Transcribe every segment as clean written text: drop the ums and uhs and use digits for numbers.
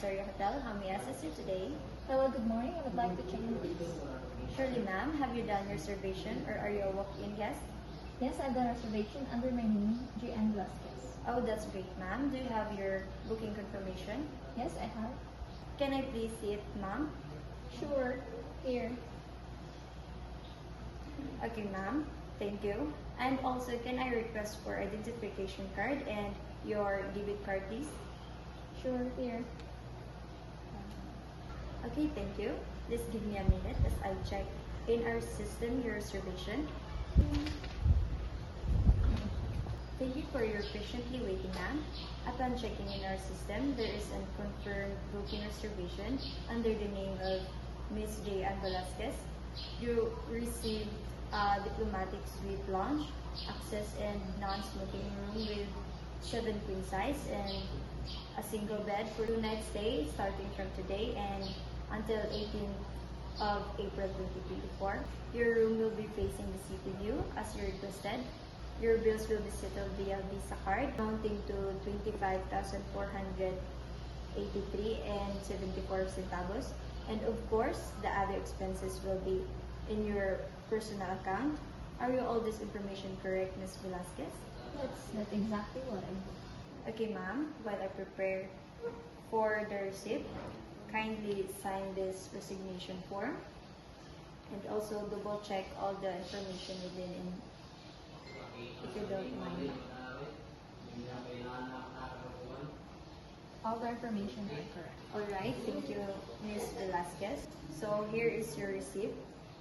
Astoria Hotel. How may I assist you today? Hello, good morning. I would like to check in, please. Surely, ma'am. Have you done your reservation or are you a walk-in guest? Yes, I've done a reservation under my name, G.N. Velasquez. Oh, that's great, ma'am. Do you have your booking confirmation? Yes, I have. Can I please see it, ma'am? Sure. Here. Okay, ma'am. Thank you. And also, can I request for identification card and your debit card, please? Sure, here. Okay, thank you. Please give me a minute as I check in our system your reservation. Thank you for your patiently waiting, ma'am. Upon checking in our system, there is a confirmed booking reservation under the name of Miss J.N. Velasquez. You received a diplomatic suite lounge, access and non-smoking room with 7 queen size and a single bed for 2 nights stay starting from today and until 18th of April 2024. Your room will be facing the city view as you requested. Your bills will be settled via Visa card amounting to 25,483 and 74 centavos. And of course, the other expenses will be in your personal account. Are you all this information correct, Ms. Velasquez? That's not exactly what I do. Okay, ma'am. While I prepare for the receipt, kindly sign this resignation form and also double check all the information within if you don't mind. All the information is correct. Alright, thank you, Ms. Velasquez. So here is your receipt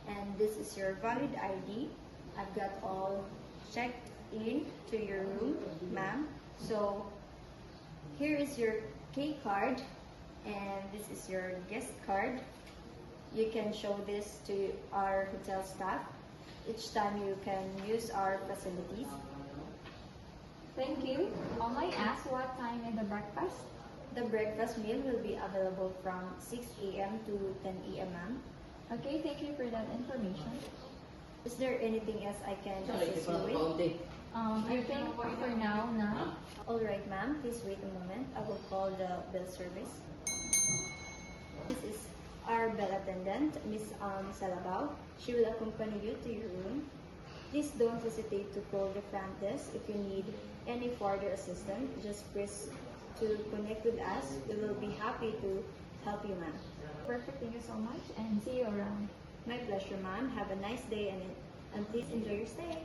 and this is your valid ID. I've got all checked in to your room, ma'am. So here is your key card and this is your guest card. You can show this to our hotel staff each time you can use our facilities. Thank you. I ask what time is the breakfast? The breakfast meal will be available from 6 a.m. to 10 a.m., ma'am. Okay, thank you for that information. Is there anything else I can assist you with? I think for now, na. Alright, ma'am. Please wait a moment. I will call the bell service. This is our bell attendant, Miss Salabao. She will accompany you to your room. Please don't hesitate to call the front desk if you need any further assistance. Just press to connect with us. We will be happy to help you, ma'am. Perfect. Thank you so much and see you around. My pleasure, ma'am. Have a nice day and please enjoy your stay.